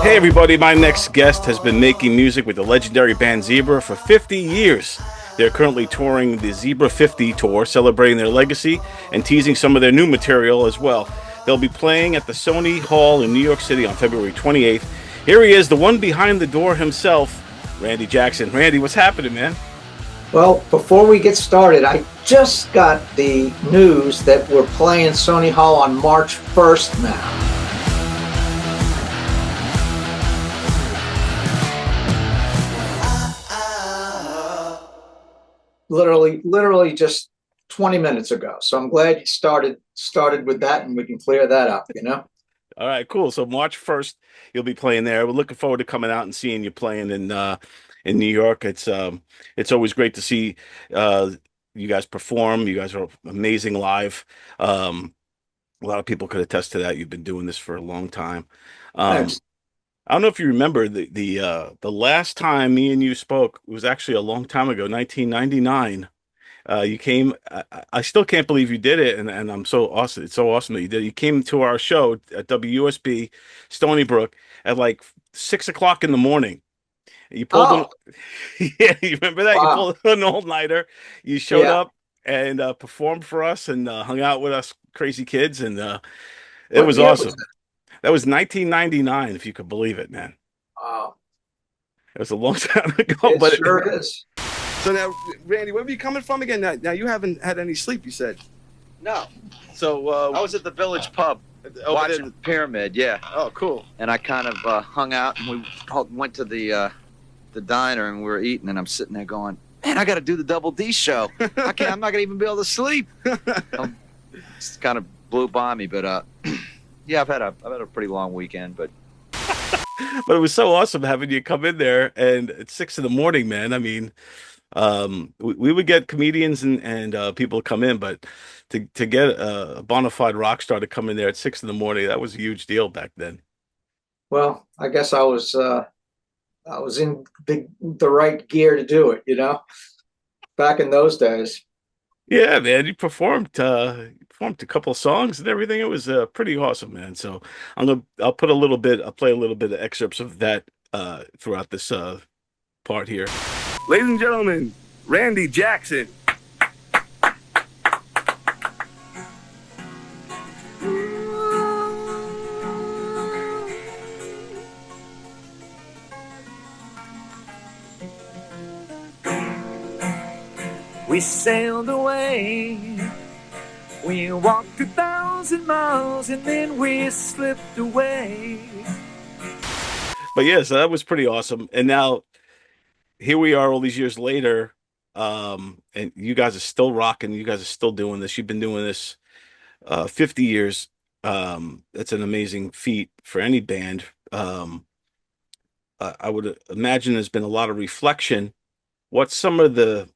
Hey everybody, my next guest has been making music with the legendary band ZERBA for 50 years. They're currently touring the ZERBA 50 tour, celebrating their legacy and teasing some of their new material as well. They'll be playing at the Sony Hall in New York City on February 28th. Here he is, the one behind the door himself, Randy Jackson. Randy, what's happening, man? Well, before we get started, I just got the news that we're playing Sony Hall on March 1st now. Literally just 20 minutes ago. So I'm glad you started with that, and we can clear that up, you know? All right, cool. So March 1st, you'll be playing there. We're looking forward to coming out and seeing you playing in New York. It's always great to see you guys perform. You guys are amazing live. A lot of people could attest to that. You've been doing this for a long time. Thanks. I don't know if you remember the last time me and you spoke was actually a long time ago, 1999. You came. I still can't believe you did it, and I'm so awesome. It's so awesome that you did it. You came to our show at WSB Stony Brook at like 6 o'clock in the morning. You pulled yeah, you remember that? Wow. You pulled an all-nighter. You showed up and performed for us and hung out with us crazy kids, and it was awesome. That was 1999, if you could believe it, man. Wow. It was a long time ago. It sure is. So now, Randy, where were you coming from again? Now you haven't had any sleep, you said. No. So I was at the Village Pub watching the Pyramid, yeah. Oh, cool. And I kind of hung out, and we went to the diner, and we were eating, and I'm sitting there going, man, I got to do the Double D show. I'm not going to even be able to sleep. It's kind of blew by me, but yeah, I've had a pretty long weekend, but it was so awesome having you come in there, and at 6 in the morning, man. I mean, we would get comedians and people come in, but to get a bona fide rock star to come in there at 6 in the morning, that was a huge deal back then. Well, I guess I was in the right gear to do it, you know, back in those days. Yeah, man, you performed a couple of songs and everything. It was pretty awesome, man. So I'll play a little bit of excerpts of that throughout this part here. Ladies and gentlemen, Randy Jackson. We sailed away, we walked 1,000 miles, and then we slipped away. But yeah, so that was pretty awesome. And now here we are all these years later, and you guys are still rocking. You guys are still doing this. You've been doing this 50 years. That's an amazing feat for any band. I would imagine there's been a lot of reflection. What's some of the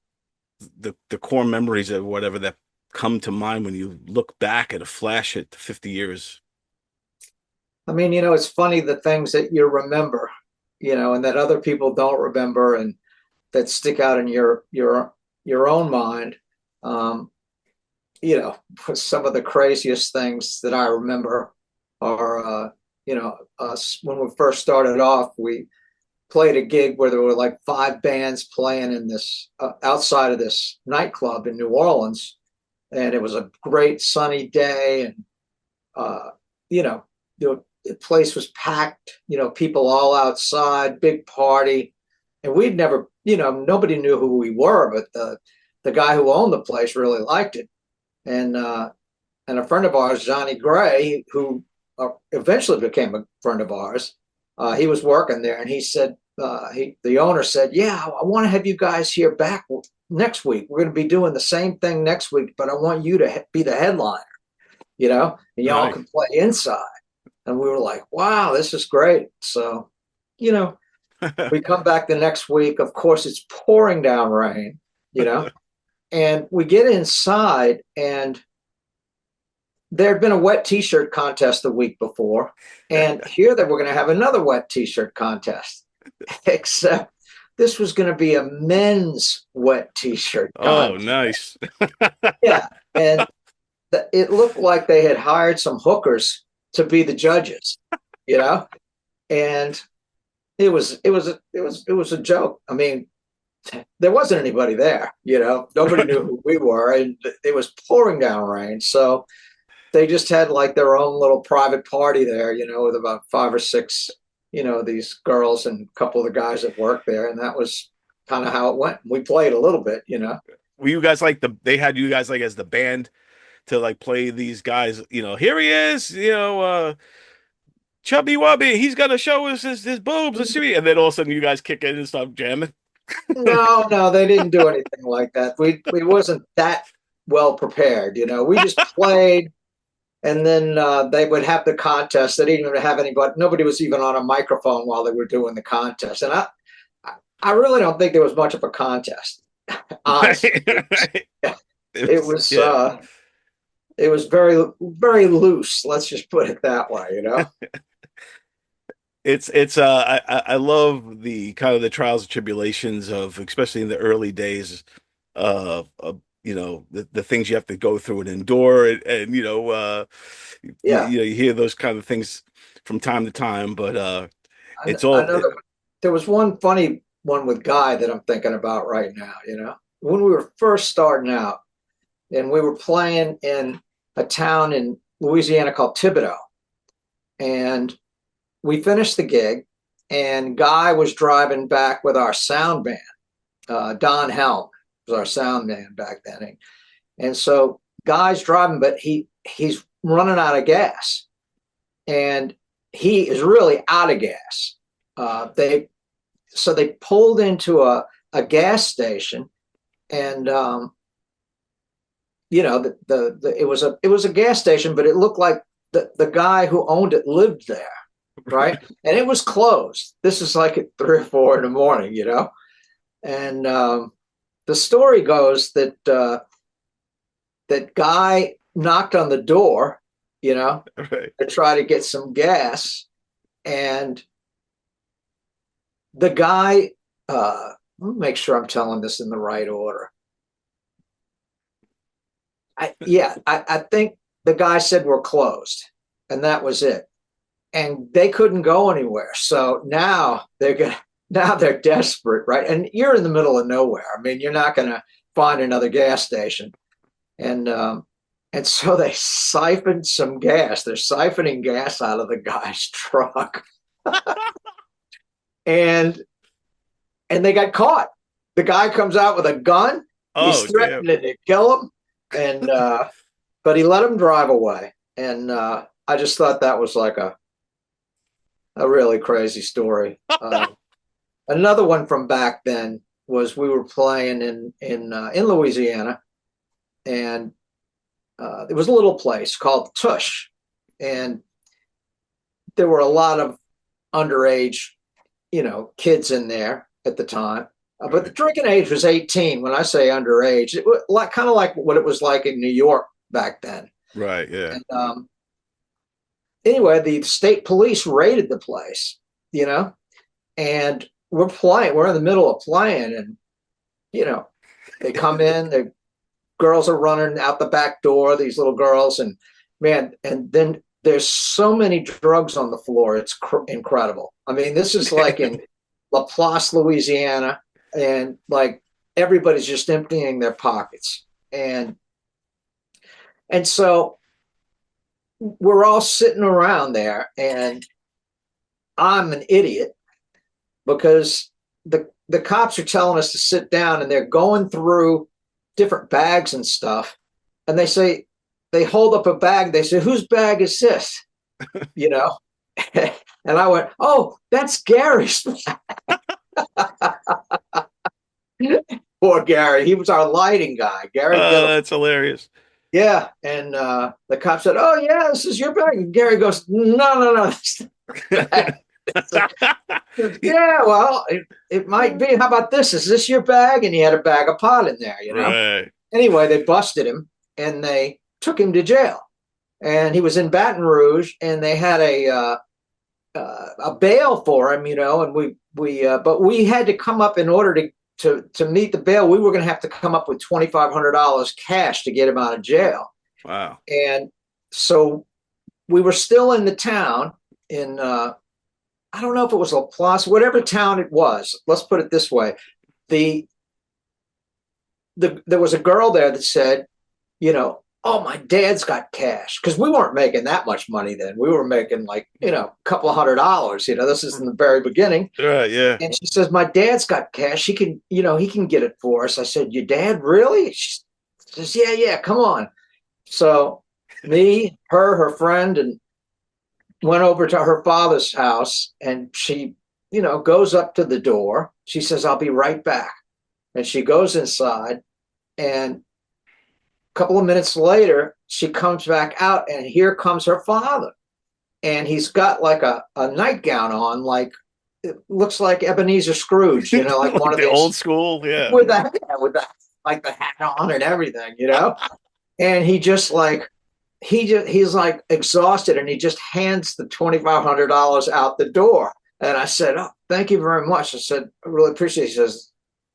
core memories or whatever that come to mind when you look back at a flash at 50 years? I mean, you know, it's funny the things that you remember, you know, and that other people don't remember, and that stick out in your own mind. You know, some of the craziest things that I remember are, you know, us when we first started off, we played a gig where there were like 5 bands playing in this outside of this nightclub in New Orleans, and it was a great sunny day, and you know, the place was packed, you know, people all outside, big party, and we'd never, you know, nobody knew who we were, but the guy who owned the place really liked it, and a friend of ours, Johnny Gray, who eventually became a friend of ours. He was working there, and he said, the owner said, yeah, I want to have you guys here back next week. We're going to be doing the same thing next week, but I want you to be the headliner, you know, and y'all can play inside. And we were like, wow, this is great. So, you know, we come back the next week. Of course, it's pouring down rain, you know, and we get inside, and there had been a wet T-shirt contest the week before, and here they were going to have another wet T-shirt contest, except this was going to be a men's wet T-shirt contest. Oh, nice. Yeah, and it looked like they had hired some hookers to be the judges, you know? and it was a joke. I mean, there wasn't anybody there, nobody knew who we were, and it was pouring down rain. So they just had like their own little private party there, with about 5 or 6, these girls and a couple of the guys that worked there. And that was kind of how it went. We played a little bit, Were you guys like they had you guys like as the band to like play these guys, here he is, Chubby Wubby, he's gonna show us his boobs, and then all of a sudden you guys kick in and start jamming? No, they didn't do anything like that. We wasn't that well prepared, we just played. And then they would have the contest. They didn't even have anybody. Nobody was even on a microphone while they were doing the contest. And I really don't think there was much of a contest. Honestly, it was very, very loose. Let's just put it that way. I love the kind of the trials and tribulations of, especially in the early days of the things you have to go through and endure, and you hear those kind of things from time to time, but it's all. There was one funny one with Guy that I'm thinking about right now. When we were first starting out, and we were playing in a town in Louisiana called Thibodeau, and we finished the gig, and Guy was driving back with our sound man, Don Helm was our sound man back then. And so Guy's driving, but he's running out of gas, and he is really out of gas. They pulled into a gas station, and it was a gas station, but it looked like the guy who owned it lived there, right? And it was closed. This is like at 3 or 4 in the morning, and the story goes that that Guy knocked on the door, right, to try to get some gas, and the guy. Let me make sure I'm telling this in the right order. I think the guy said we're closed, and that was it. And they couldn't go anywhere. So now they're desperate, right? And you're in the middle of nowhere. I mean, you're not going to find another gas station. And so they siphoned some gas. They're siphoning gas out of the guy's truck. and they got caught. The guy comes out with a gun. He's threatening to kill him. And but he let him drive away. And I just thought that was like a really crazy story. Another one from back then was we were playing in Louisiana, and there was a little place called Tush, and there were a lot of underage, kids in there at the time. But the drinking age was 18. When I say underage, it was kind of like what it was like in New York back then. Right. Yeah. And, anyway, the state police raided the place, and we're playing. We're in the middle of playing, and they come in. The girls are running out the back door. These little girls, and then there's so many drugs on the floor. It's incredible. I mean, this is like in Laplace, Louisiana, and like everybody's just emptying their pockets, and so we're all sitting around there, and I'm an idiot because the cops are telling us to sit down, and they're going through different bags and stuff, and they hold up a bag. They say, "Whose bag is this?" And I went, "Oh, that's Gary's." Poor Gary. He was our lighting guy. Gary. That's hilarious. Yeah. And the cop said, "Oh, yeah, this is your bag." And Gary goes, No. Yeah, well, it might be. How about this? Is this your bag? And he had a bag of pot in there, Right. Anyway, they busted him, and they took him to jail. And he was in Baton Rouge, and they had a bail for him, and but we had to come up in order to meet the bail. We were going to have to come up with $2,500 cash to get him out of jail. Wow. And so we were still in the town in, I I don't know if it was Laplace, whatever town it was. Let's put it this way. There was a girl there that said, you know, oh, my dad's got cash, because we weren't making that much money then. We were making like, you know, a couple of $100. You know, this is in the very beginning. Yeah. And she says, my dad's got cash. He can, you know, he can get it for us. I said, your dad, really? She says, yeah, come on. So me, her friend, and went over to her father's house, and she, you know, goes up to the door. She says, I'll be right back. And she goes inside, and a couple of minutes later, she comes back out, and here comes her father. And he's got like a nightgown on, like it looks like Ebenezer Scrooge, you know, like one of the these old school, yeah. with the like the hat on and everything, you know. And he's like exhausted, and he just hands the $2,500 out the door. And I said, oh, thank you very much. I said, I really appreciate it. He says,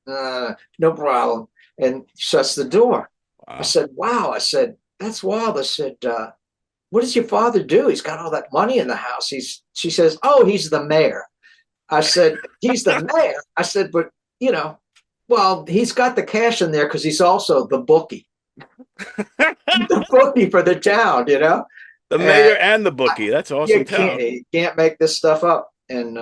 no problem. And shuts the door. Wow. I said, wow. I said, that's wild. I said, what does your father do? He's got all that money in the house. She says, oh, he's the mayor. I said, he's the mayor. I said, but, you know, well, he's got the cash in there because he's also the bookie. The bookie for the town, you know? The mayor and the bookie. That's awesome. You can't make this stuff up. And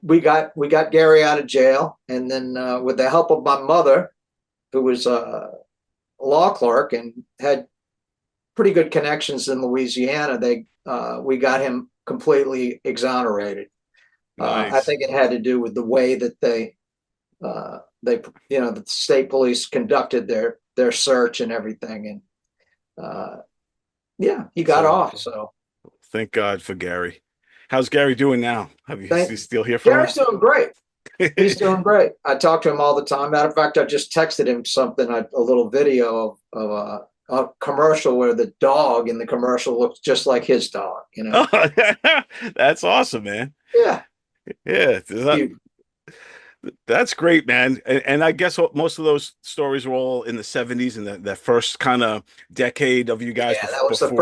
we got Gary out of jail. And then with the help of my mother, who was a law clerk and had pretty good connections in Louisiana, we got him completely exonerated. Nice. I think it had to do with the way that the state police conducted their search and everything. And he got off. So thank God for Gary. How's Gary doing now? You still hear from Gary's him? doing great. He's doing great. I talk to him all the time. Matter of fact, I just texted him something, a little video of a commercial where the dog in the commercial looks just like his dog, you know? Oh, that's awesome, man. Yeah. Yeah. That's great, man. And I guess most of those stories were all in the 70s and that first kind of decade of you guys. Yeah, that was the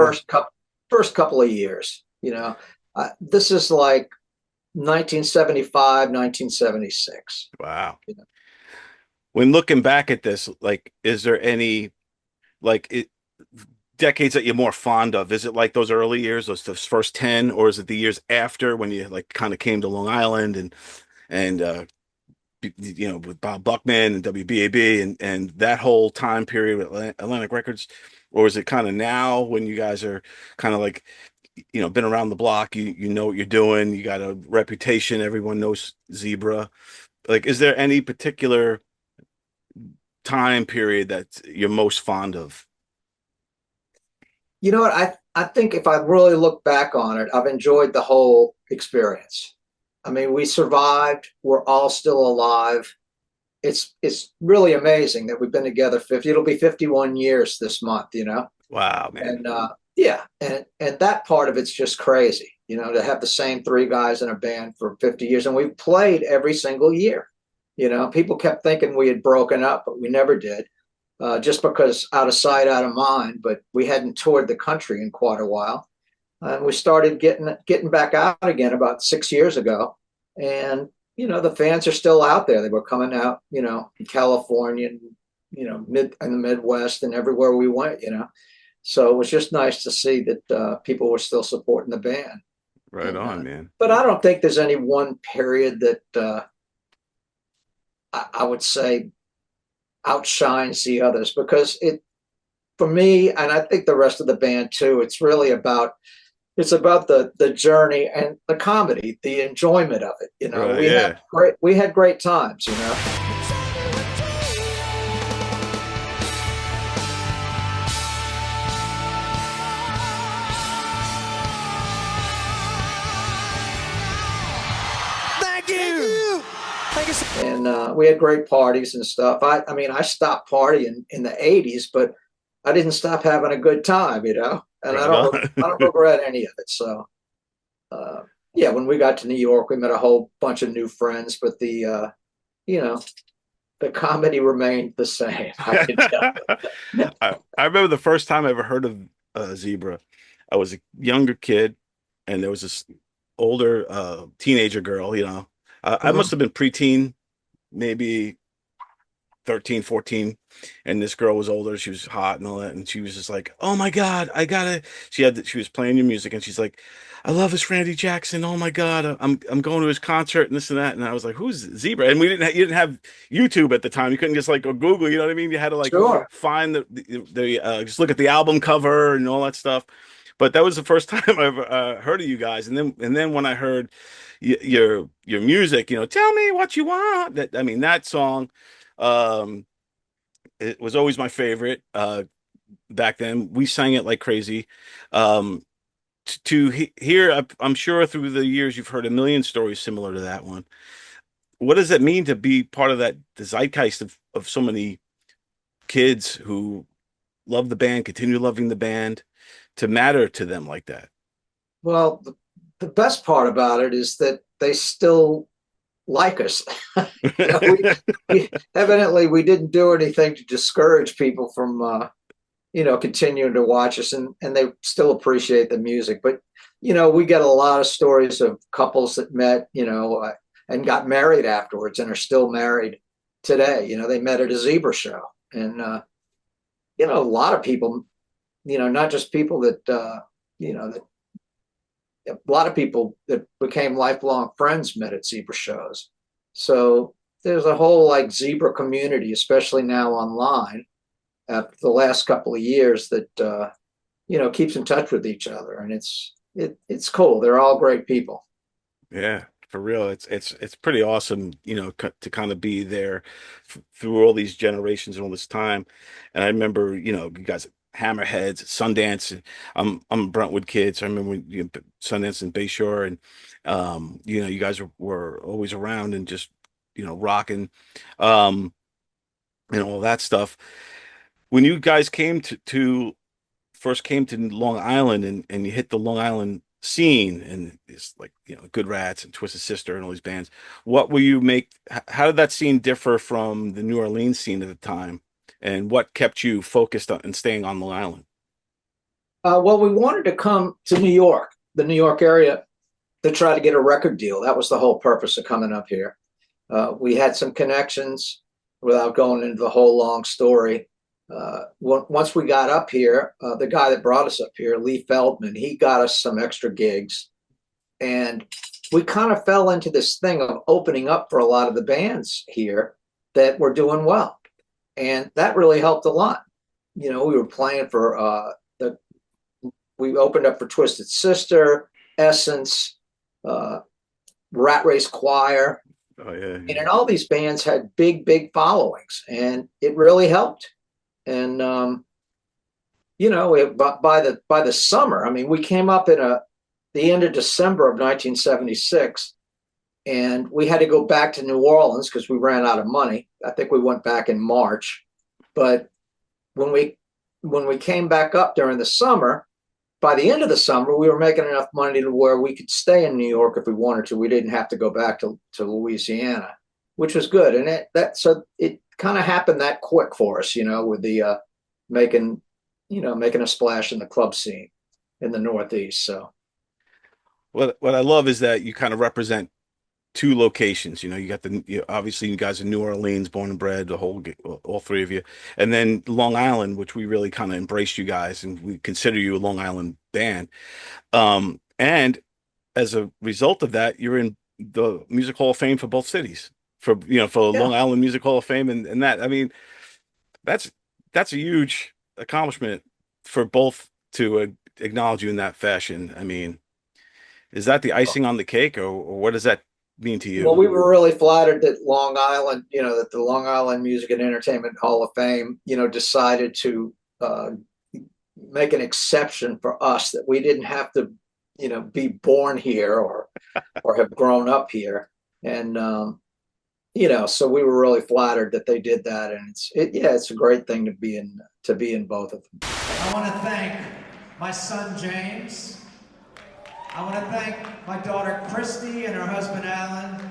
first couple of years, you know. This is like 1975, 1976. Wow. You know? When looking back at this, like, is there any decades that you're more fond of? Is it like those early years, those first 10, or is it the years after when you like kind of came to Long Island and you know, with Bob Buckman and WBAB and that whole time period with Atlantic Records? Or is it kind of now when you guys are kind of like, you know, been around the block, you know what you're doing, you got a reputation, everyone knows ZERBA. Like, is there any particular time period that you're most fond of? You know what? I think if I really look back on it, I've enjoyed the whole experience. I mean, we survived. We're all still alive. It's really amazing that we've been together it'll be 51 years this month, you know? Wow, man. And and that part of it's just crazy, you know, to have the same three guys in a band for 50 years. And we've played every single year. You know, people kept thinking we had broken up, but we never did. Just because out of sight, out of mind, but we hadn't toured the country in quite a while. And we started getting back out again about 6 years ago. And, you know, the fans are still out there. They were coming out, you know, in California, and, you know, in the Midwest and everywhere we went, you know. So it was just nice to see that people were still supporting the band. Right on, man. But I don't think there's any one period that I would say outshines the others, because for me, and I think the rest of the band too, it's about the journey and the comedy, the enjoyment of it. You know, we had great times, you know. And we had great parties and stuff. I mean, I stopped partying in the 80s, but I didn't stop having a good time, you know, and I don't regret any of it. So, when we got to New York, we met a whole bunch of new friends, but the comedy remained the same. I can tell. I remember the first time I ever heard of ZERBA. I was a younger kid, and there was this older teenager girl, you know. I must have been preteen, maybe 13, 14, and this girl was older. She was hot and all that, and she was just like, "Oh my God, I gotta." She was playing your music, and she's like, "I love this Randy Jackson. Oh my God, I'm going to his concert and this and that." And I was like, "Who's Zebra?" And you didn't have YouTube at the time. You couldn't just like go Google. You know what I mean? You had to like Sure. find just look at the album cover and all that stuff. But that was the first time I ever heard of you guys, and then when I heard your music, you know, tell me what you want. That I mean, that song. Um, it was always my favorite back then. We sang it like crazy. Um, hear, I'm sure through the years you've heard a million stories similar to that one. What does it mean to be part of the zeitgeist of so many kids who love the band, continue loving the band, to matter to them like that? Well, the best part about it is that they still like us. You know, evidently we didn't do anything to discourage people from continuing to watch us, and they still appreciate the music. But we get a lot of stories of couples that met, and got married afterwards and are still married today. They met at a Zebra show, and a lot of people, not just people that that a lot of people that became lifelong friends met at Zebra shows. So there's a whole like Zebra community, especially now online, after the last couple of years, that keeps in touch with each other, and it's cool. They're all great people. Yeah, for real. It's pretty awesome, to kind of be there through all these generations and all this time. And I remember, you guys Hammerheads, Sundance. And I'm a Brentwood kid, so I remember Sundance and Bayshore, and you guys were always around and just rocking, and all that stuff. When you guys came to first came to Long Island, and you hit the Long Island scene, and it's like Good Rats and Twisted Sister and all these bands. What will you make? How did that scene differ from the New Orleans scene at the time? And what kept you focused on and staying on Long Island? Well, we wanted to come to New York, the New York area, to try to get a record deal. That was the whole purpose of coming up here. We had some connections, without going into the whole long story. Once we got up here, the guy that brought us up here, Lee Feldman, he got us some extra gigs. And we kind of fell into this thing of opening up for a lot of the bands here that were doing well. And that really helped a lot. We were playing for we opened up for Twisted Sister, Essence, Rat Race Choir. Oh yeah. And all these bands had big followings, and it really helped. And by the summer, I mean, we came up in the end of December of 1976, and we had to go back to New Orleans because we ran out of money. I think we went back in March, but when we came back up during the summer, by the end of the summer, we were making enough money to where we could stay in New York if we wanted to. We didn't have to go back to Louisiana, which was good. And it kind of happened that quick for us, with the making a splash in the club scene in the Northeast. So what I love is that you kind of represent two locations. You got obviously you guys are New Orleans, born and bred, all three of you, and then Long Island, which we really kind of embraced you guys, and we consider you a Long Island band. And as a result of that, you're in the Music Hall of Fame for both cities, for Long Island Music Hall of Fame, and that, I mean, that's a huge accomplishment for both to acknowledge you in that fashion. I mean, is that the icing on the cake, or what does that mean to you? Well, we were really flattered that Long Island, that the Long Island Music and Entertainment Hall of Fame, decided to make an exception for us, that we didn't have to, be born here or have grown up here. And, so we were really flattered that they did that. And it's a great thing to be in both of them. I want to thank my son, James. I want to thank my daughter, Christy, and her husband, Alan.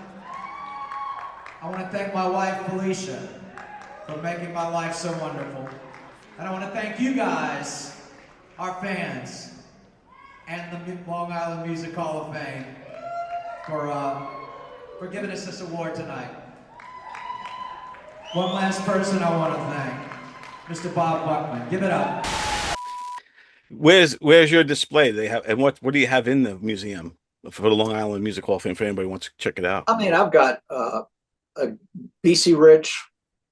I want to thank my wife, Felicia, for making my life so wonderful. And I want to thank you guys, our fans, and the Long Island Music Hall of Fame for giving us this award tonight. One last person I want to thank, Mr. Bob Buckman. Give it up. Where's your display? They have, and what do you have in the museum for the Long Island Music Hall of Fame? For anybody who wants to check it out. I mean, I've got a BC Rich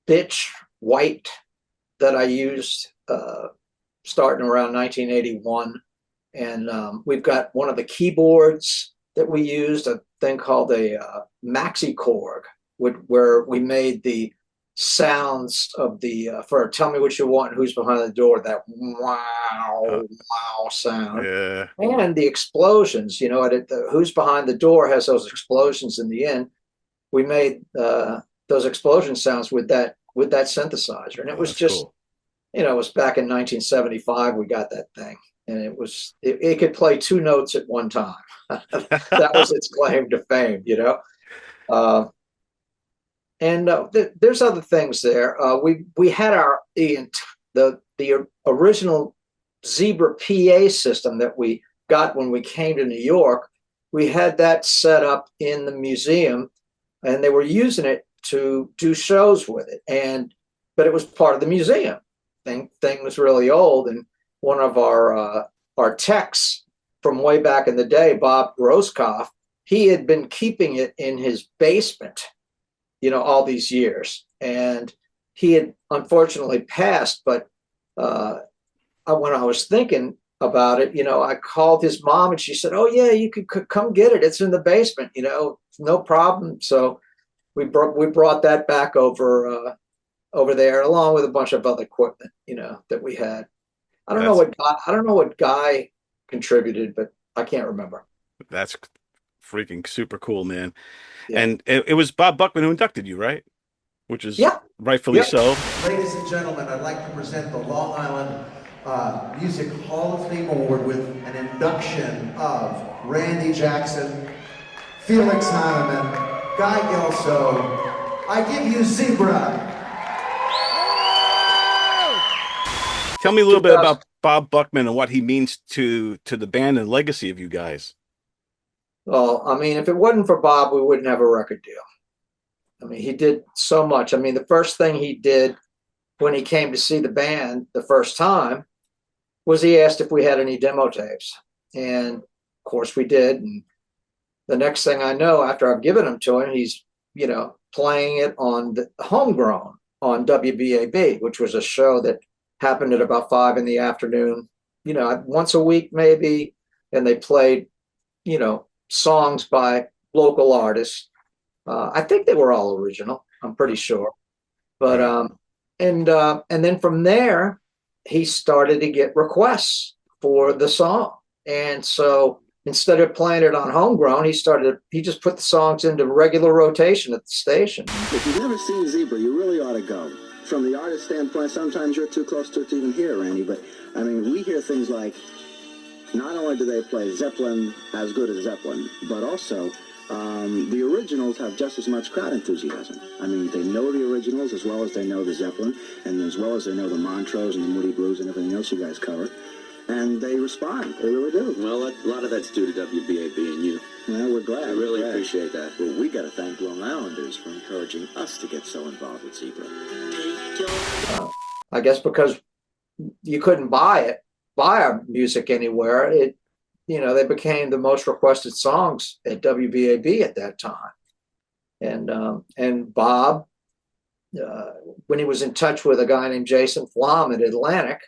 Bitch White that I used starting around 1981, and we've got one of the keyboards that we used, a thing called a Maxi Korg, where we made the sounds of the for Tell Me What You Want, Who's Behind the Door, that wow sound. Yeah. And the explosions, you know, Who's Behind the Door has those explosions in the end. We made those explosion sounds with that synthesizer, and it was just cool. You know, it was back in 1975 we got that thing, and it could play two notes at one time. That was its claim to fame, you know. There's other things there. We had the original Zebra PA system that we got when we came to New York. We had that set up in the museum, and they were using it to do shows with it. But it was part of the museum. Thing was really old, and one of our techs from way back in the day, Bob Groskopf, he had been keeping it in his basement, you know, all these years, and he had unfortunately passed. But when I was thinking about it, you know, I called his mom, and she said, "Oh yeah, you could come get it. It's in the basement, you know, no problem." So we brought that back over there, along with a bunch of other equipment, you know, that we had. I don't know what guy contributed, but I can't remember. That's freaking super cool, man. Yeah. And it was Bob Buckman who inducted you, right? Which is rightfully so. Ladies and gentlemen, I'd like to present the Long Island Music Hall of Fame Award with an induction of Randy Jackson, Felix Hanemann, Guy Gelso. I give you Zebra. Tell me a little bit about Bob Buckman and what he means to the band and legacy of you guys. Well, I mean, if it wasn't for Bob, we wouldn't have a record deal. I mean, he did so much. I mean, the first thing he did when he came to see the band the first time was he asked if we had any demo tapes. And of course we did. And the next thing I know, after I've given them to him, he's, you know, playing it on the Homegrown on WBAB, which was a show that happened at about 5 p.m, you know, once a week maybe. And they played, you know, songs by local artists. I think they were all original, I'm pretty sure. But and then from there he started to get requests for the song. And so instead of playing it on Homegrown, he just put the songs into regular rotation at the station. If you've never seen Zebra, you really ought to go. From the artist standpoint, sometimes you're too close to it to even hear, Randy, but I mean, we hear things like, not only do they play Zeppelin as good as Zeppelin, but also the originals have just as much crowd enthusiasm. I mean, they know the originals as well as they know the Zeppelin, and as well as they know the Montrose and the Moody Blues and everything else you guys cover. And they respond. They really do. Well, a lot of that's due to WBAB and you. Yeah, we're glad. I really appreciate that. Well, we got to thank Long Islanders for encouraging us to get so involved with Zebra. I guess because you couldn't buy our music anywhere, you know, they became the most requested songs at WBAB at that time. And Bob, when he was in touch with a guy named Jason Flom at Atlantic,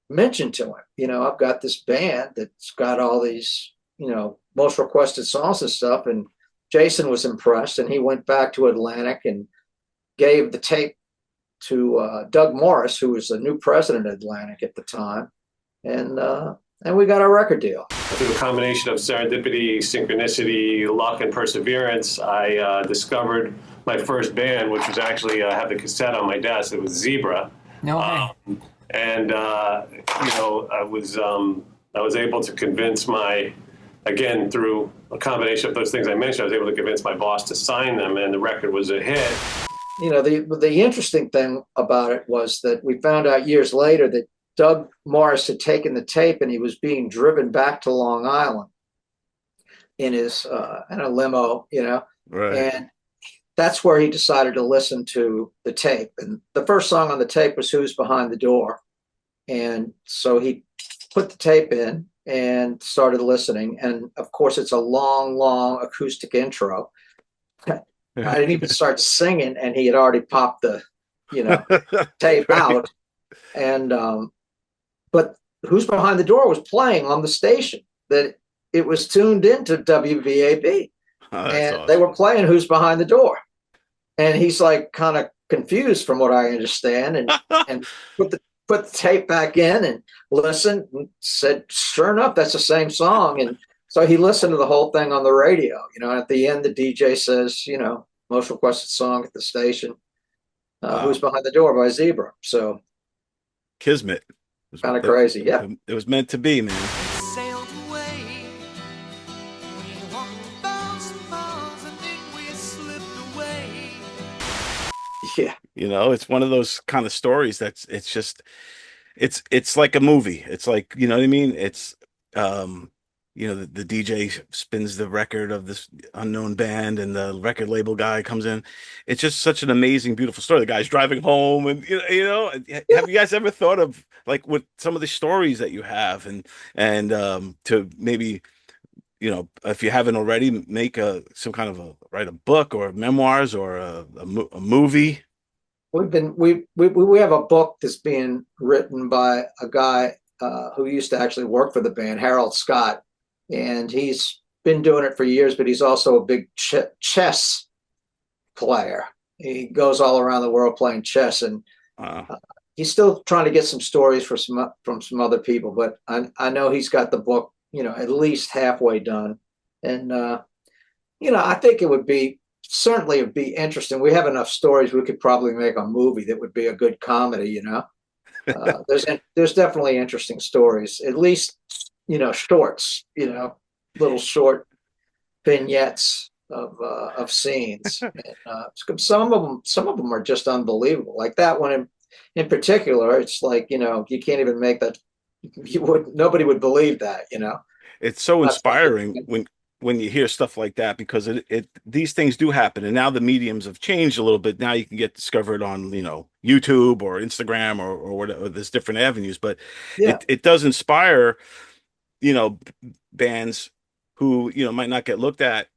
mentioned to him, you know, I've got this band that's got all these, you know, most requested songs and stuff. And Jason was impressed, and he went back to Atlantic and gave the tape to Doug Morris, who was the new president of Atlantic at the time. And we got a record deal. Through a combination of serendipity, synchronicity, luck, and perseverance, I discovered my first band, which was actually, I have the cassette on my desk. It was Zebra. No way. And you know, I was able to convince again, through a combination of those things I mentioned, I was able to convince my boss to sign them, and the record was a hit. You know, the interesting thing about it was that we found out years later that Doug Morris had taken the tape and he was being driven back to Long Island in a limo, Right. and that's where he decided to listen to the tape. And the first song on the tape was "Who's Behind the Door," and so he put the tape in and started listening. And of course, it's a long, long acoustic intro. I didn't even start singing, and he had already popped the, tape out. And but "Who's Behind the Door" was playing on the station that it was tuned into WBAB, and awesome. they were playing "Who's Behind the Door," and he's like kind of confused from what I understand, and put the tape back in and listened and said, "Sure enough, that's the same song." And so he listened to the whole thing on the radio. At the end, the DJ says, "Most requested song at the station, Who's Behind the Door" by Zebra. So Kismet. kind of crazy. Yeah. It was meant to be, man. Sailed away. We walked 1,000 miles and then we slipped away. Yeah. It's one of those kind of stories it's like a movie. It's like, you know what I mean? It's, the DJ spins the record of this unknown band and the record label guy comes in. It's just such an amazing, beautiful story. The guy's driving home and, have you guys ever thought of like with some of the stories that you have and to maybe, if you haven't already, make some kind of write a book or memoirs or a movie? We have a book that's being written by a guy who used to actually work for the band, Harold Scott, and he's been doing it for years. But he's also a big chess player. He goes all around the world playing chess, and he's still trying to get some stories from some other people. But I know he's got the book, at least halfway done, and I think it would be. Certainly it'd be interesting. We have enough stories. We could probably make a movie that would be a good comedy, there's definitely interesting stories, at least, shorts, little short vignettes of scenes. And, some of them are just unbelievable. Like that one in particular, it's like, you can't even make that. Nobody would believe that, It's so inspiring when you hear stuff like that, because these things do happen, and now the mediums have changed a little bit. Now you can get discovered on YouTube or Instagram or whatever. There's different avenues, but it does inspire bands who might not get looked at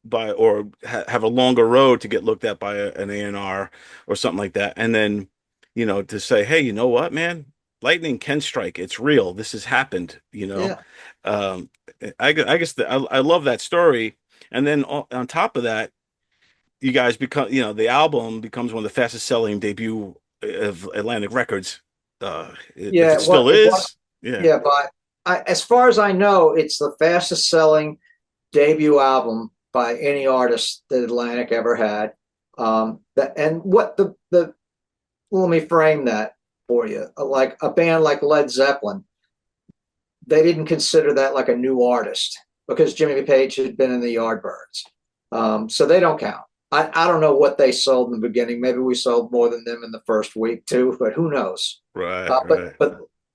by or have a longer road to get looked at by an A&R or something like that, and then to say, hey, you know what, man, lightning can strike. It's real. This has happened. I guess I love that story. And then on top of that, you guys become, the album becomes one of the fastest selling debut of Atlantic Records. It still is. Yeah. But as far as I know, it's the fastest selling debut album by any artist that Atlantic ever had. Let me frame that for you. Like a band like Led Zepelin, they didn't consider that like a new artist because Jimmy Page had been in the Yardbirds. So they don't count. I don't know what they sold in the beginning. Maybe we sold more than them in the first week too, but who knows? Right.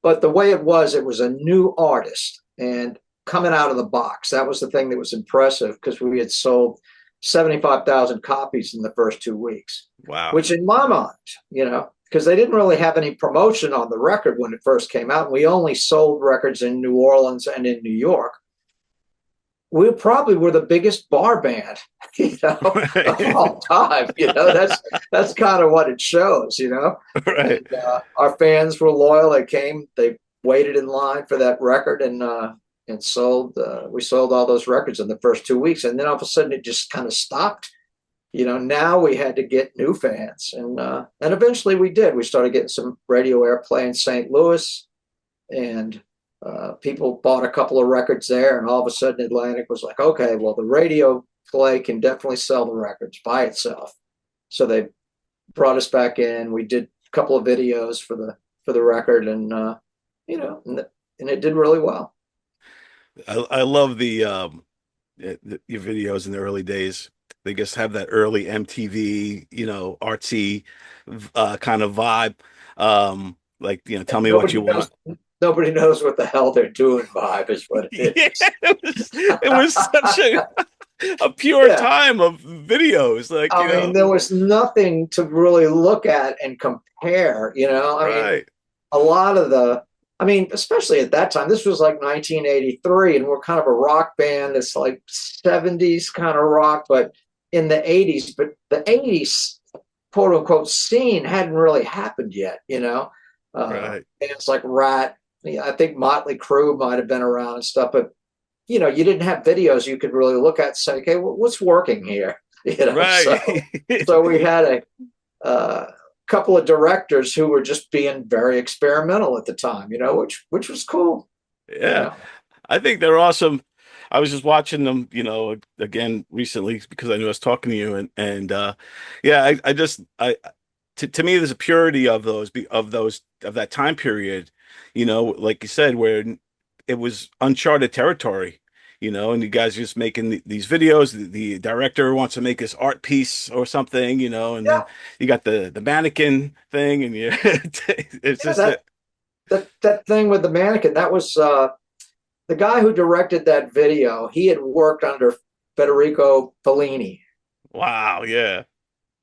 But the way it was a new artist and coming out of the box. That was the thing that was impressive because we had sold 75,000 copies in the first 2 weeks. Wow. Which in my mind, because they didn't really have any promotion on the record when it first came out. We only sold records in New Orleans and in New York. We probably were the biggest bar band, of all time. That's kind of what it shows, Right. And, our fans were loyal. They came, they waited in line for that record and sold. We sold all those records in the first 2 weeks, and then all of a sudden it just kind of stopped. Now we had to get new fans, and eventually we did. We started getting some radio airplay in St. Louis, and people bought a couple of records there, and all of a sudden Atlantic was like, okay, well, the radio play can definitely sell the records by itself. So they brought us back in. We did a couple of videos for the record, and and it did really well. I love your videos in the early days. They just have that early MTV, artsy kind of vibe. Like, tell me what you want. nobody knows what the hell they're doing vibe is what it is. Yeah, it was such a pure Yeah. time of videos. Like, I mean, there was nothing to really look at and compare, you know. I mean, right. a lot of especially at that time, this was like 1983, and we're kind of a rock band that's like 70s kind of rock, but in the 80s. But the 80s, quote unquote, scene hadn't really happened yet, you know. Right. Bands like Rat, I think Motley Crue might have been around and stuff, but you know, you didn't have videos you could really look at and say, okay, what's working here? You know, Right. so we had a couple of directors who were just being very experimental at the time, you know, which was cool. Yeah. You know? I think they're awesome. I was just watching them, you know, again recently because I knew I was talking to you, and yeah, to me there's a purity of that time period, you know, like you said, where it was uncharted territory, you know, and you guys are just making these videos. The director wants to make this art piece or something, you know, and then you got the mannequin thing, and it's just that thing with the mannequin. That was the guy who directed that video. He had worked under Federico Fellini. Wow, yeah.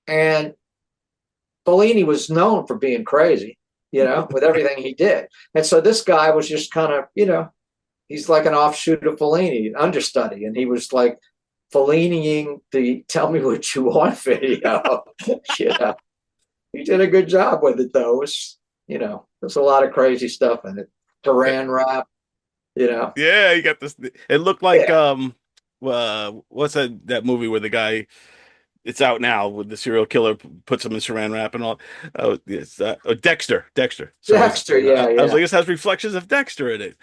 And Fellini was known for being crazy, you know, with everything he did. And so this guy was just kind of, you know, he's like an offshoot of Fellini, an understudy. And he was like Felliniing the Tell Me What You Want video. You know, he did a good job with it, though. It was, you know, there's a lot of crazy stuff in it. Duran rap, you know. Yeah, you got this. It looked like, what's that movie where the guy, it's out now, with the serial killer puts him in saran wrap and all. Oh, it's Dexter. So Dexter, yeah. I was like, this has reflections of Dexter in it,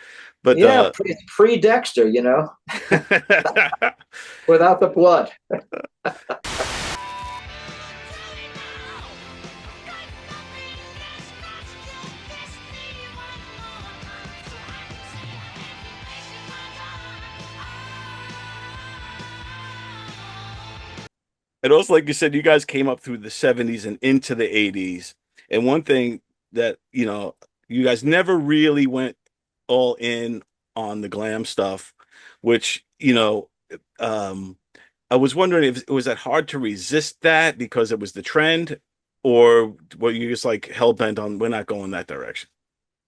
but yeah, pre Dexter, you know, without the blood. And also, like you said, you guys came up through the 70s and into the 80s. And one thing that, you know, you guys never really went all in on the glam stuff, which, you know, I was wondering if it was that hard to resist that because it was the trend, or were you just like hell bent on we're not going that direction?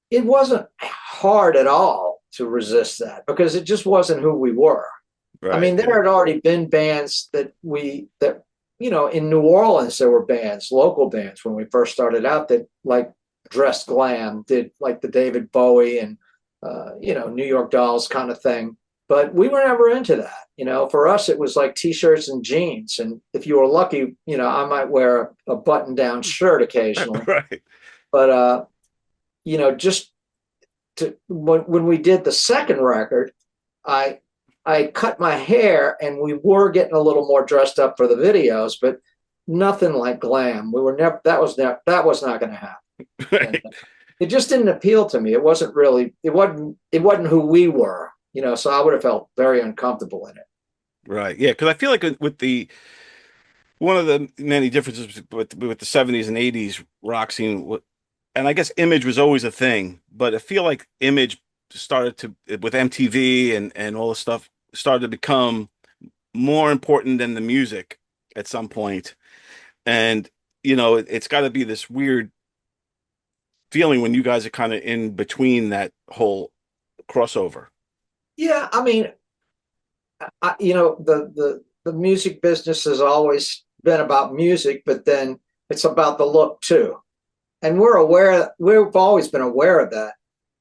It wasn't hard at all to resist that because it just wasn't who we were. Right. I mean, there had already been bands that you know, in New Orleans, there were bands, local bands when we first started out that like dressed glam, did like the David Bowie and, you know, New York Dolls kind of thing. But we were never into that. You know, for us, it was like T-shirts and jeans. And if you were lucky, you know, I might wear a button-down shirt occasionally. Right. But, you know, just when we did the second record, I cut my hair and we were getting a little more dressed up for the videos, but nothing like glam. We were never, that was not going to happen. Right. And it just didn't appeal to me. It wasn't who we were, you know, so I would have felt very uncomfortable in it. Right. Yeah. Cause I feel like with one of the many differences with the 70s and 80s rock scene, and I guess image was always a thing, but I feel like image started to, with MTV and all the stuff, started to become more important than the music at some point. And, you know, it's got to be this weird feeling when you guys are kind of in between that whole crossover. Yeah. I mean, you know, the music business has always been about music, but then it's about the look too. And we've always been aware of that,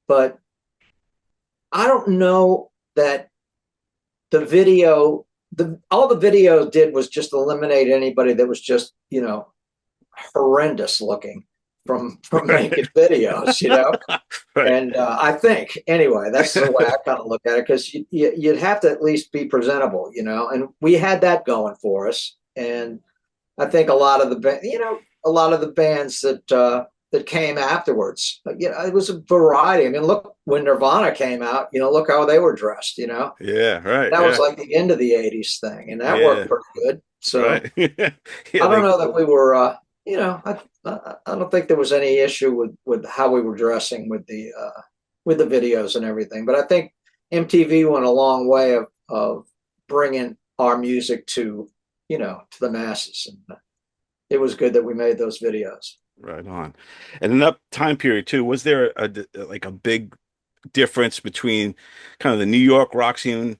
but I don't know that all the video did was just eliminate anybody that was just, you know, horrendous looking from making videos, you know. Right. And I think, anyway, that's the way I kind of look at it, because you'd have to at least be presentable, you know. And we had that going for us. And I think a lot of the bands that came afterwards, you know, it was a variety. I mean, look, when Nirvana came out, you know, look how they were dressed, you know. Yeah, right. That was like the end of the 80s thing, and that worked pretty good. So right. Yeah, I don't know that we were, you know, I don't think there was any issue with how we were dressing with the with the videos and everything. But I think MTV went a long way of bringing our music to, to the masses. And it was good that we made those videos. Right on. And in that time period too, was there a big difference between kind of the New York rock scene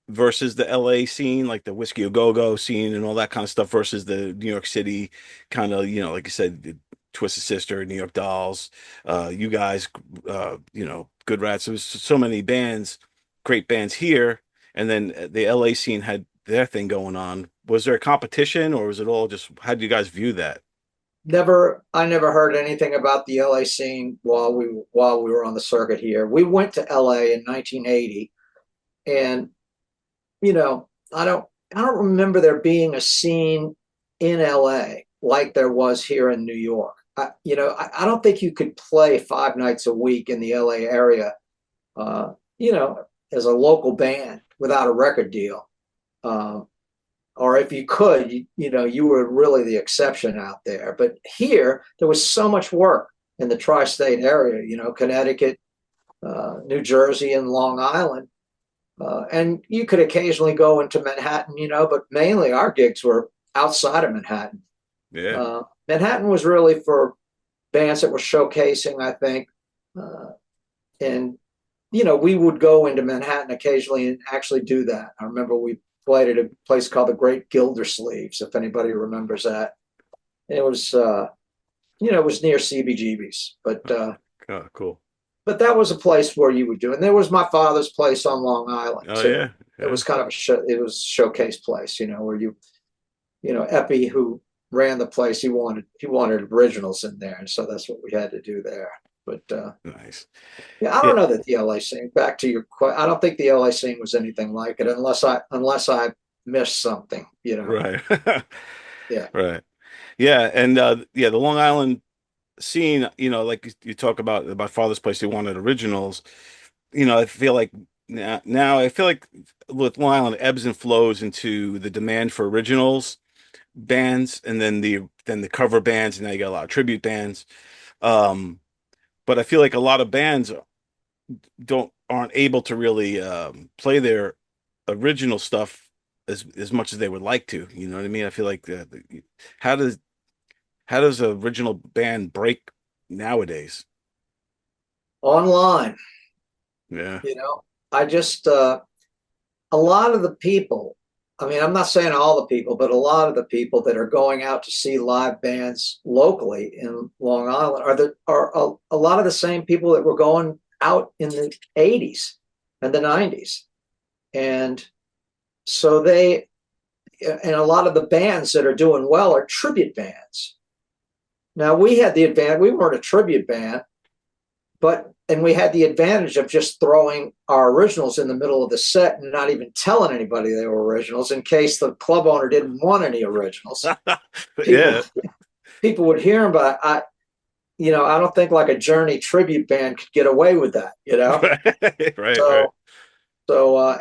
versus the LA scene, like the Whiskey A Go-Go scene and all that kind of stuff versus the New York City kind of, like you said, the Twisted Sister, New York Dolls, you guys, Good Rats. There was so many bands, great bands here, and then the LA scene had their thing going on. Was there a competition, or was it all just, how do you guys view that? I never heard anything about the LA scene while we were on the circuit here. We went to LA in 1980, and I don't remember there being a scene in LA like there was here in New York. I don't think you could play 5 nights a week in the LA area, as a local band without a record deal. Or if you could, you were really the exception out there. But here, there was so much work in the tri-state area, Connecticut, New Jersey, and Long Island. And you could occasionally go into Manhattan, but mainly our gigs were outside of Manhattan. Yeah. Manhattan was really for bands that were showcasing, I think. And, we would go into Manhattan occasionally and actually do that. I remember we played at a place called the Great Gildersleeves, if anybody remembers that. It was, it was near CBGB's, but Oh, cool. But that was a place where you would do, and there was my father's place on Long Island. Oh, too. yeah. It was kind of it was a showcase place, where Epi, who ran the place, he wanted originals in there, and so that's what we had to do there. But Nice. yeah, I don't know that the LA scene. Back to your question, I don't think the LA scene was anything like it, unless I missed something, Right. Yeah. Right. Yeah. And the Long Island scene, like you talk about my father's place, they wanted originals. I feel like now I feel like with Long Island it ebbs and flows into the demand for originals bands, and then the cover bands, and now you got a lot of tribute bands. But I feel like a lot of bands aren't able to really play their original stuff as much as they would like to. You know what I mean? I feel like how does an original band break nowadays? Online. Yeah. I just a lot of the people, I mean, I'm not saying all the people, but a lot of the people that are going out to see live bands locally in Long Island are a lot of the same people that were going out in the 80s and the 90s. And so and a lot of the bands that are doing well are tribute bands. Now, we had the advantage, we weren't a tribute band, and we had the advantage of just throwing our originals in the middle of the set and not even telling anybody they were originals in case the club owner didn't want any originals. People would hear them, but I don't think like a Journey tribute band could get away with that, Right. So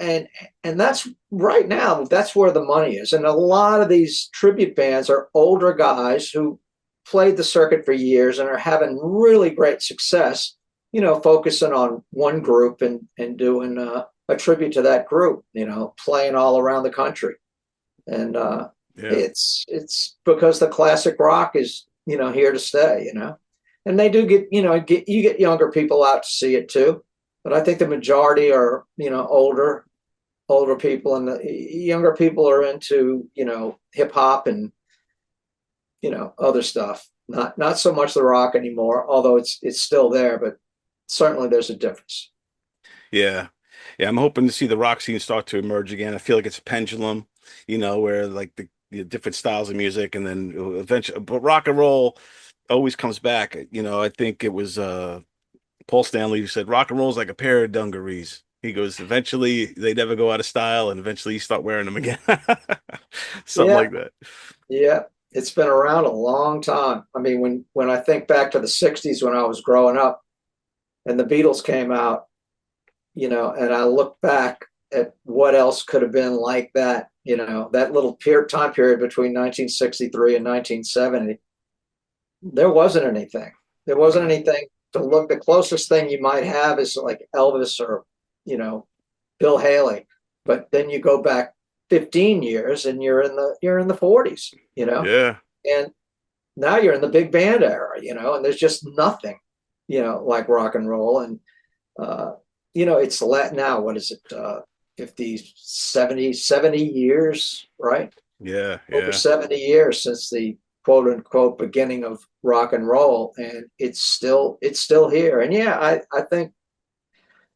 and that's right now, that's where the money is. And a lot of these tribute bands are older guys who played the circuit for years and are having really great success, focusing on one group and doing a tribute to that group, playing all around the country. And it's because the classic rock is, here to stay, and they do get, you get younger people out to see it too. But I think the majority are, older people, and the younger people are into, hip hop and, other stuff. Not so much the rock anymore, although it's still there, but certainly there's a difference. Yeah. I'm hoping to see the rock scene start to emerge again. I feel like it's a pendulum, where like the different styles of music, and then eventually, but rock and roll always comes back. I think it was Paul Stanley who said rock and roll is like a pair of dungarees. He goes, eventually they never go out of style, and eventually you start wearing them again. Something like that. Yeah. It's been around a long time. I mean, when I think back to the 60s when I was growing up and the Beatles came out, and I look back at what else could have been like that, that little time period between 1963 and 1970, there wasn't anything. There wasn't anything to look, the closest thing you might have is like Elvis or, you know, Bill Haley. But then you go back 15 years and you're in the 40s, you know? Yeah. And now you're in the big band era, you know, and there's just nothing, you know, like rock and roll. And, you know, it's now, what is it? 50, 70 years, right? Yeah. Over 70 years since the quote unquote beginning of rock and roll. And it's still here. And yeah, I think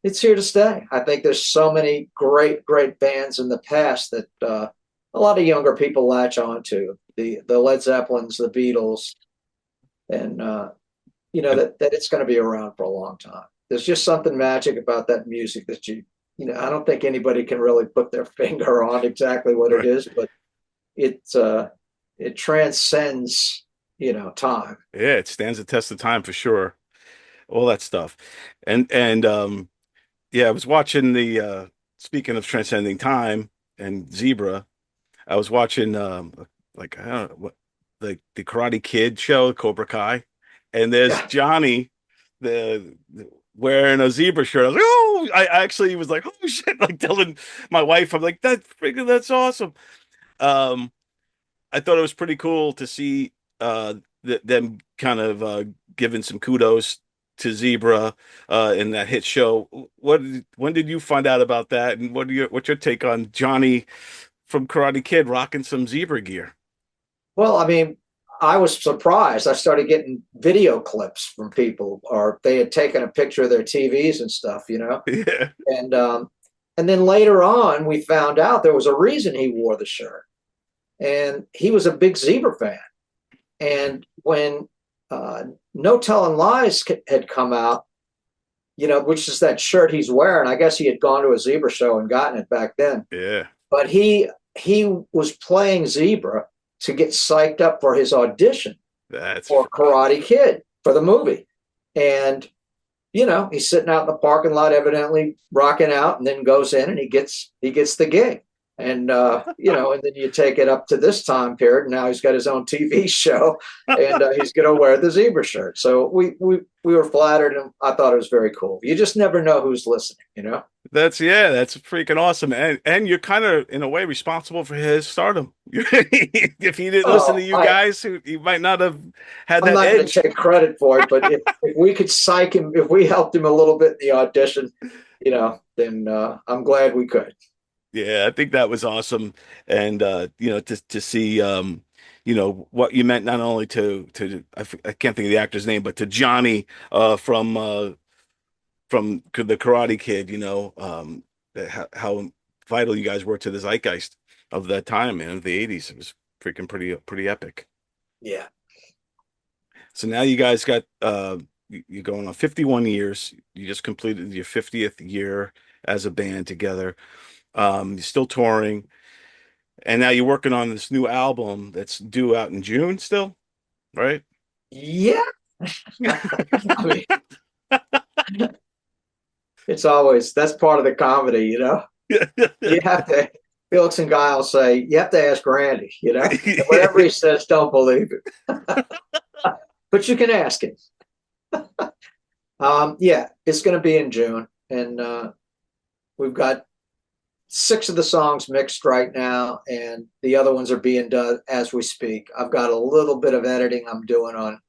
it's here to stay. I think there's so many great bands in the past that a lot of younger people latch on to. The Led Zeppelins, the Beatles, and you know, that it's going to be around for a long time. There's just something magic about that music that you know, I don't think anybody can really put their finger on exactly what it is, but it transcends, you know, time. Yeah, it stands the test of time for sure. All that stuff. And yeah, I was watching the speaking of transcending time and Zebra, I was watching like I don't know what, like the Karate Kid show, Cobra Kai, and there's Johnny the wearing a zebra shirt. I was like, oh, I actually was like, oh shit, like telling my wife, I'm like, that's awesome. I thought it was pretty cool to see them kind of giving some kudos to Zebra in that hit show. When did you find out about that, and what's your take on Johnny from Karate Kid rocking some Zebra gear? Well, I mean, I was surprised. I started getting video clips from people, or they had taken a picture of their TVs and stuff, you know. Yeah. And then later on, we found out there was a reason he wore the shirt, and he was a big Zebra fan. And when No Telling Lies had come out, you know, which is that shirt he's wearing. I guess he had gone to a Zebra show and gotten it back then. Yeah. But he was playing Zebra to get psyched up for his audition for Karate Kid for the movie. And, you know, he's sitting out in the parking lot, evidently rocking out, and then goes in and he gets the gig. And, you know, and then you take it up to this time period. And now he's got his own TV show, and he's going to wear the Zebra shirt. So we were flattered, and I thought it was very cool. You just never know who's listening, you know? That's freaking awesome. And you're kind of, in a way, responsible for his stardom. If he didn't listen to you guys, he might not have had that edge. I'm not going to take credit for it, but if we could psych him, if we helped him a little bit in the audition, you know, then I'm glad we could. Yeah, I think that was awesome. And, you know, to see, you know, what you meant not only to I can't think of the actor's name, but to Johnny from the Karate Kid, you know, how vital you guys were to the zeitgeist of that time, man, of the 80s. It was freaking pretty epic. Yeah. So now you guys got, you're going on 51 years. You just completed your 50th year as a band together. You're still touring, and now you're working on this new album that's due out in June still, right? Yeah. I mean, it's always, that's part of the comedy, you know. You have to, Felix and Guy will say, you have to ask Randy, you know. Whatever he says, don't believe it. But you can ask him. Yeah, it's going to be in June, and we've got 6 of the songs mixed right now, and the other ones are being done as we speak. I've got a little bit of editing I'm doing on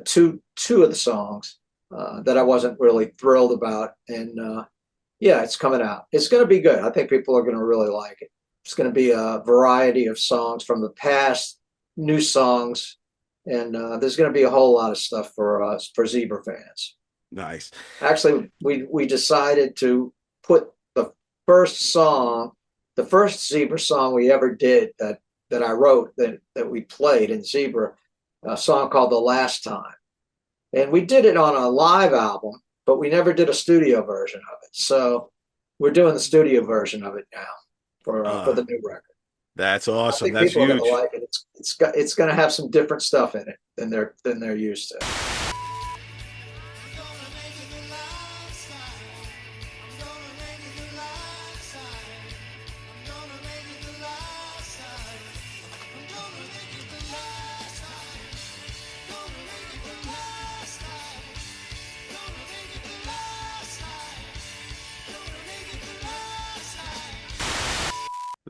two of the songs that I wasn't really thrilled about, and yeah, it's coming out. It's going to be good. I think people are going to really like it. It's going to be a variety of songs from the past, new songs, and there's going to be a whole lot of stuff for Zebra fans. Nice. Actually, we decided to put the first Zebra song we ever did that I wrote that we played in Zebra, a song called The Last Time. And we did it on a live album, but we never did a studio version of it. So we're doing the studio version of it now for the new record. That's awesome. I think That's people huge. are gonna like it. It's going to have some different stuff in it than they're used to.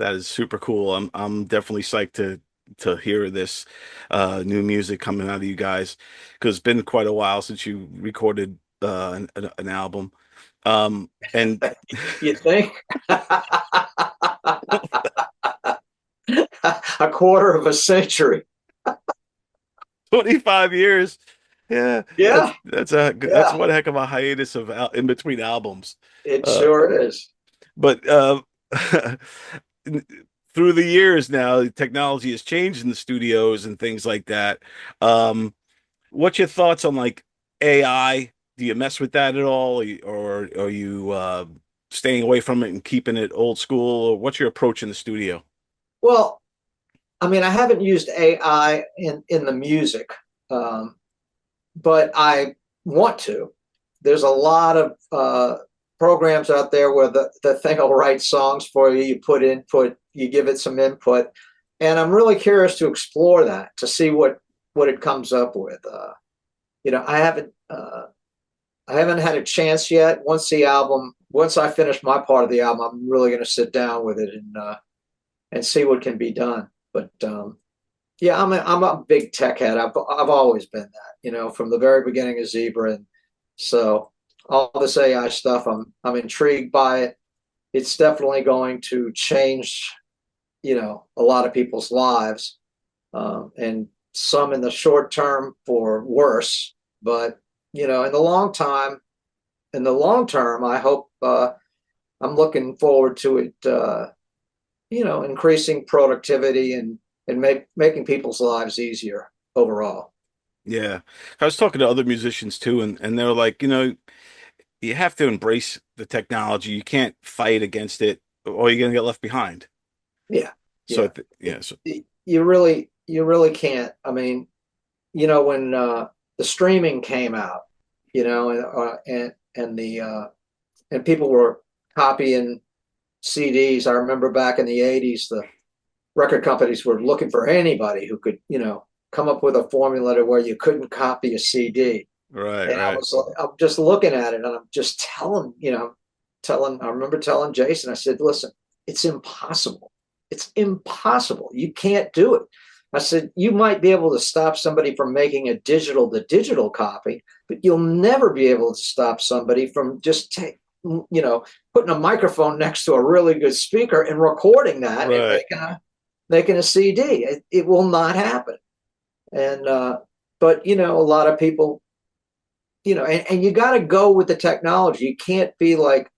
That is super cool. I'm definitely psyched to hear this new music coming out of you guys, because it's been quite a while since you recorded an album. And You think? A quarter of a century. 25 years. Yeah. Yeah. That's one heck of a hiatus of in between albums. It sure is. But through the years now, technology has changed in the studios and things like that. What's your thoughts on like AI? Do you mess with that at all, or are you staying away from it and keeping it old school? Or what's your approach in the studio? Well, I mean, I haven't used AI in the music, but I want to. There's a lot of programs out there where the thing will write songs for you. You put input, you give it some input, and I'm really curious to explore that, to see what it comes up with. I haven't had a chance yet. Once I finish my part of the album, I'm really going to sit down with it and see what can be done. But yeah, I'm a big tech head. I've always been that, from the very beginning of Zebra, and so all this AI stuff, I'm intrigued by it. It's definitely going to change, a lot of people's lives, and some in the short term for worse. But in the long term, I hope I'm looking forward to it. Increasing productivity and making people's lives easier overall. Yeah. I was talking to other musicians too, and they're like, you have to embrace the technology. You can't fight against it, or you're going to get left behind. Yeah. So, So you really can't. I mean, when the streaming came out, and people were copying CDs. I remember back in the 80s, the record companies were looking for anybody who could, come up with a formula to where you couldn't copy a CD. Right. And I'm just looking at it, and I'm just telling, I remember telling Jason, I said, listen, it's impossible. It's impossible. You can't do it. I said, you might be able to stop somebody from making a digital to digital copy, but you'll never be able to stop somebody from just putting a microphone next to a really good speaker and recording that, right, and making a CD. It will not happen. And but a lot of people, and you got to go with the technology. You can't be like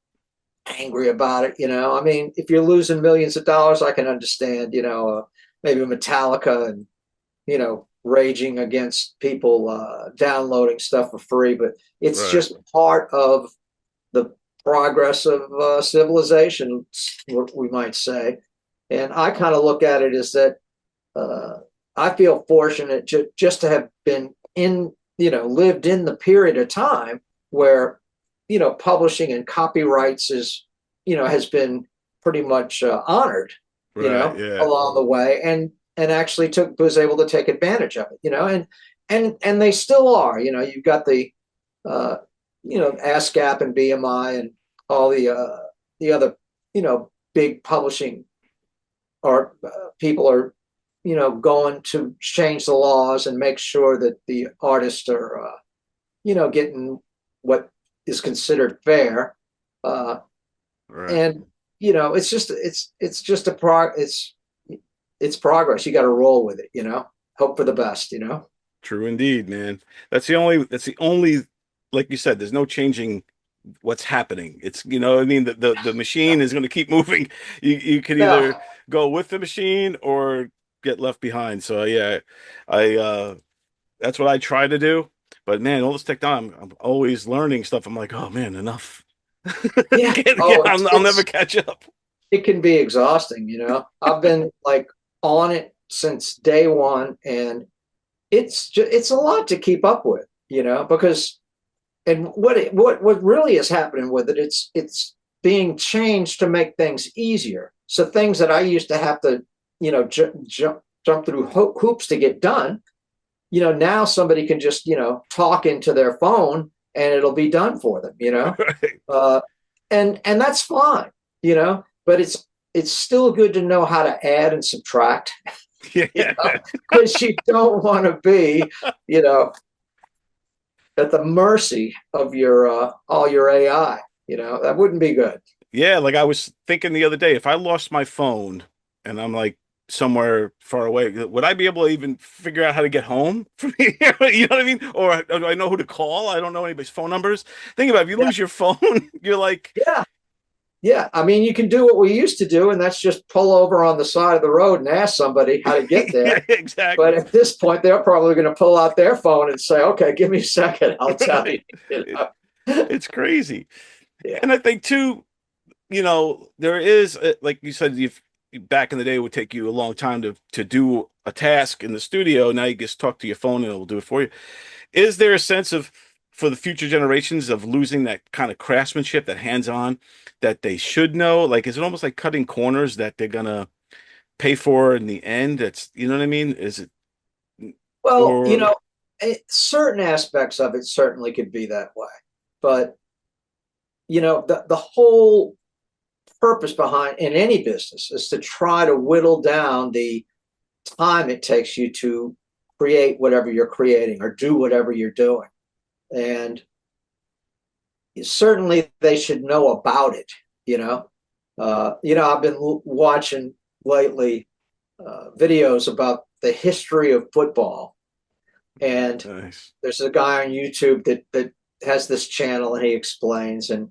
angry about it. I mean, if you're losing millions of dollars, I can understand. Maybe Metallica and raging against people downloading stuff for free, but it's just part of the progress of civilization, we might say. And I kind of look at it as that I feel fortunate just to have been lived in the period of time where publishing and copyrights has been pretty much honored along the way, and actually was able to take advantage of it, and they still are. You've got the ASCAP and BMI and all the other big publishing art people are going to change the laws and make sure that the artists are getting what is considered fair, and it's just it's progress. You got to roll with it, hope for the best. True indeed, man. That's the only, like you said, there's no changing what's happening. It's, I mean, the machine is going to keep moving. You can either go with the machine or get left behind. So yeah, that's what I try to do. But man, all this technology, I'm always learning stuff. I'm like, oh man, enough. Yeah. I'll never catch up. It can be exhausting, I've been like on it since day one, and it's a lot to keep up with, because, and what really is happening with it, it's being changed to make things easier. So things that I used to have to, jump through hoops to get done, now somebody can just, talk into their phone and it'll be done for them, Right. And that's fine, but it's still good to know how to add and subtract, Yeah. because you don't want to be, at the mercy of your all your AI. That wouldn't be good. Yeah, like I was thinking the other day, if I lost my phone and I'm like somewhere far away, would I be able to even figure out how to get home from here? You know what I mean? Or do I know who to call? I don't know anybody's phone numbers. Think about it, if you lose your phone, you're like, Yeah. Yeah. I mean, you can do what we used to do, and that's just pull over on the side of the road and ask somebody how to get there. yeah, exactly. But at this point, they're probably going to pull out their phone and say, okay, give me a second. I'll tell you. It's crazy. Yeah. And I think too, there is, like you said, if back in the day, it would take you a long time to do a task in the studio. Now you just talk to your phone and it'll do it for you. Is there a sense of, for the future generations, of losing that kind of craftsmanship, that hands-on, that they should know? Like, is it almost like cutting corners that they're gonna pay for in the end? That's, you know what I mean? Is it? Well, Or, certain aspects of it certainly could be that way. But, the whole purpose behind in any business is to try to whittle down the time it takes you to create whatever you're creating or do whatever you're doing. And certainly they should know about it. I've been watching lately videos about the history of football, and nice. there's a guy on YouTube that has this channel, and he explains, and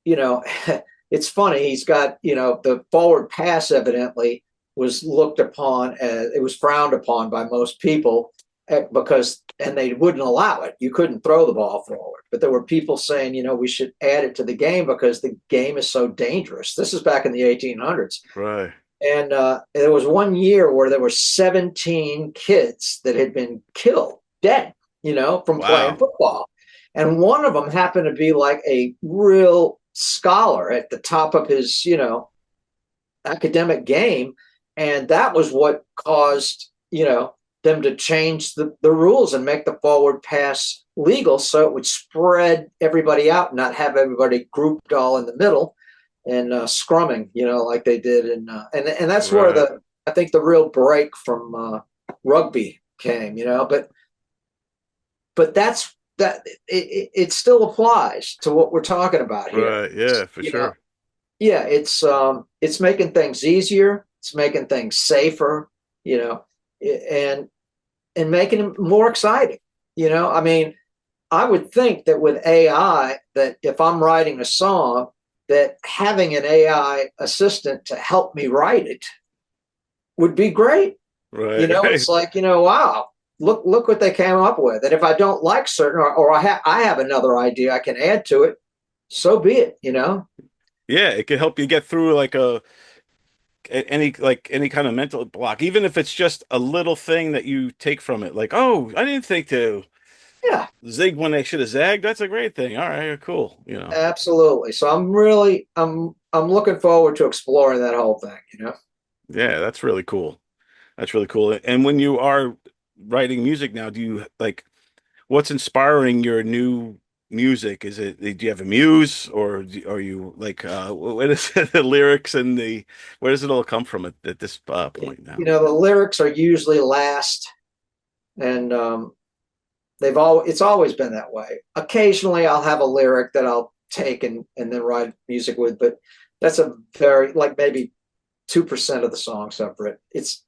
it's funny. He's got, the forward pass evidently was looked upon as, it was frowned upon by most people and they wouldn't allow it. You couldn't throw the ball forward. But there were people saying, we should add it to the game because the game is so dangerous. This is back in the 1800s. Right. And there was one year where there were 17 kids that had been killed, dead, from playing football. And one of them happened to be like a real scholar at the top of his, academic game. And that was what caused, them to change the rules and make the forward pass legal, so it would spread everybody out, not have everybody grouped all in the middle and scrumming, like they did. And that's where I think the real break from rugby came, but that's that it still applies to what we're talking about here. Right. Yeah, for sure. Yeah, it's making things easier. It's making things safer, and making them more exciting. I mean, I would think that with AI, that if I'm writing a song, that having an AI assistant to help me write it would be great. Right. It's like, wow, look what they came up with. And if I don't like certain, or I have another idea I can add to it, so be it. Yeah, it can help you get through like any kind of mental block, even if it's just a little thing that you take from it. Like, oh, I didn't think to zig when they should have zagged. That's a great thing. All right, cool. Absolutely. So I'm looking forward to exploring that whole thing. Yeah, that's really cool. That's really cool. And when you are writing music now, do you what's inspiring your new music? Is it, do you have a muse, or are you like, what is it, the lyrics and where does it all come from at this point now? The lyrics are usually last, and it's always been that way. Occasionally I'll have a lyric that I'll take and then write music with, but that's a very, like, maybe 2% of the songs I've written.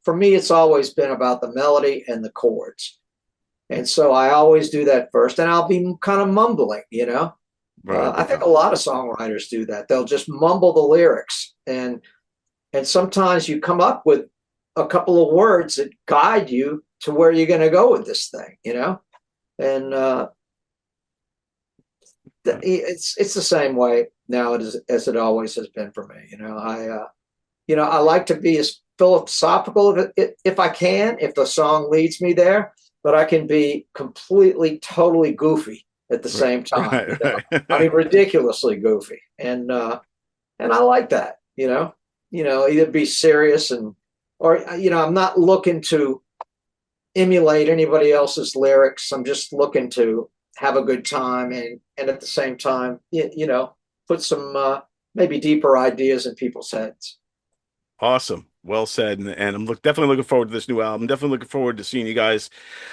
For me, it's always been about the melody and the chords. And so I always do that first, and I'll be kind of mumbling, Right. I think a lot of songwriters do that. They'll just mumble the lyrics, and sometimes you come up with a couple of words that guide you to where you're going to go with this thing, and it's the same way now as it always has been for me. I like to be as philosophical if I can, if the song leads me there, but I can be completely, totally goofy at the same time. Right. I mean, ridiculously goofy, and I like that. Either be serious or I'm not looking to emulate anybody else's lyrics. I'm just looking to have a good time and at the same time, put some maybe deeper ideas in people's heads. Awesome. Well said. And I'm definitely looking forward to this new album. Definitely looking forward to seeing you guys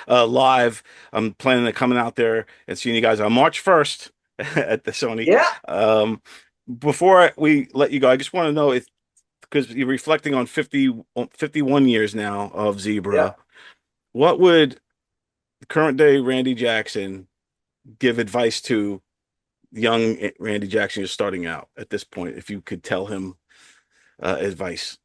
live. I'm planning on coming out there and seeing you guys on March 1st at the Sony. Yeah. Before we let you go, I just want to know if, because you're reflecting on 51 years now of Zebra, Yeah. what would current day Randy Jackson give advice to young Randy Jackson who's starting out at this point, if you could tell him advice?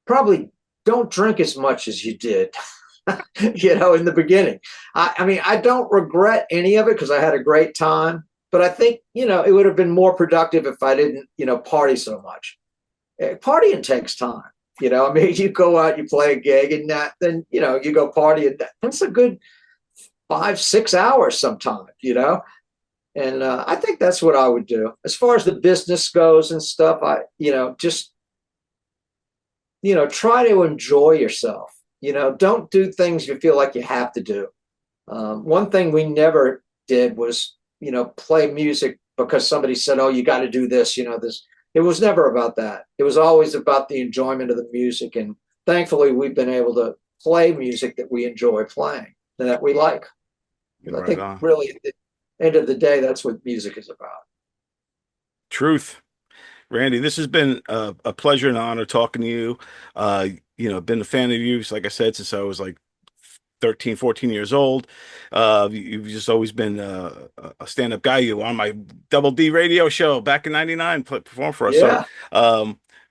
Probably don't drink as much as you did, in the beginning. I mean, I don't regret any of it because I had a great time, but I think, it would have been more productive if I didn't, party so much. Partying takes time. I mean, you go out, you play a gig, and then you go party, and that's a good 5-6 hours sometimes, and I think that's what I would do. As far as the business goes and stuff, just try to enjoy yourself. Don't do things you feel like you have to do. One thing we never did was play music because somebody said, "Oh, you got to do this." This. It was never about that. It was always about the enjoyment of the music. And thankfully, we've been able to play music that we enjoy playing and that we like. I think really at the end of the day, that's what music is about. Truth. Randy, this has been a pleasure and honor talking to you. Been a fan of you, like I said, since I was like 13, 14 years old. You've just always been a stand-up guy. You were on my Double D radio show back in '99, performed for us. Yeah.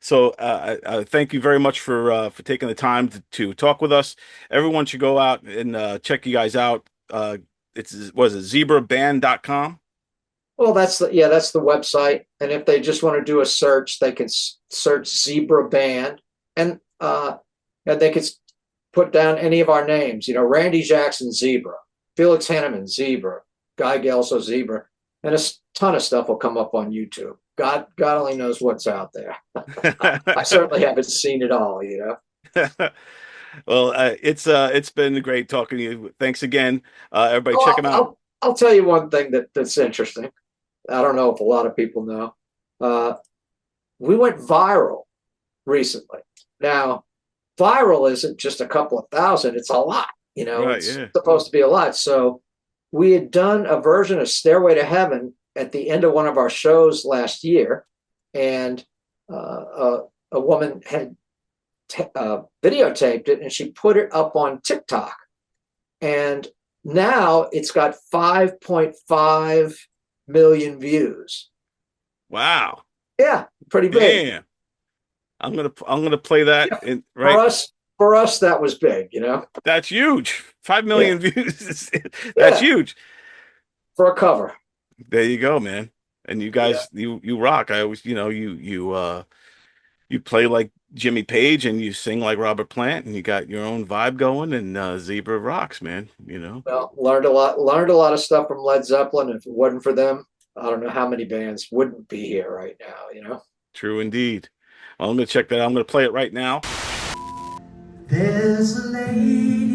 So thank you very much for taking the time to talk with us. Everyone should go out and check you guys out. Was it zebraband.com? Well, that's the website. And if they just want to do a search, they can search Zebra Band, and they could put down any of our names, Randy Jackson, Zebra, Felix Hanemann, Zebra, Guy Gelso, Zebra, and a ton of stuff will come up on YouTube. God only knows what's out there. I certainly haven't seen it all, Well, it's been great talking to you. Thanks again. Everybody check him out. I'll tell you one thing that's interesting. I don't know if a lot of people know. We went viral recently. Now, viral isn't just a couple of thousand, it's a lot, it's supposed to be a lot. So we had done a version of Stairway to Heaven at the end of one of our shows last year, and a woman had videotaped it, and she put it up on TikTok, and now it's got 5.5 million views. Wow. Yeah, pretty big. Damn. I'm gonna play that. Yeah. Right. For us, that was big. That's huge. 5 million views. That's huge for a cover. There you go, man. And you guys, you rock. I always, you play like Jimmy Page and you sing like Robert Plant, and you got your own vibe going. And Zebra rocks, man. Well, learned a lot of stuff from Led Zeppelin. If it wasn't for them, I don't know how many bands wouldn't be here right now. True indeed. Well, I'm going to check that out. I'm going to play it right now. There's a lady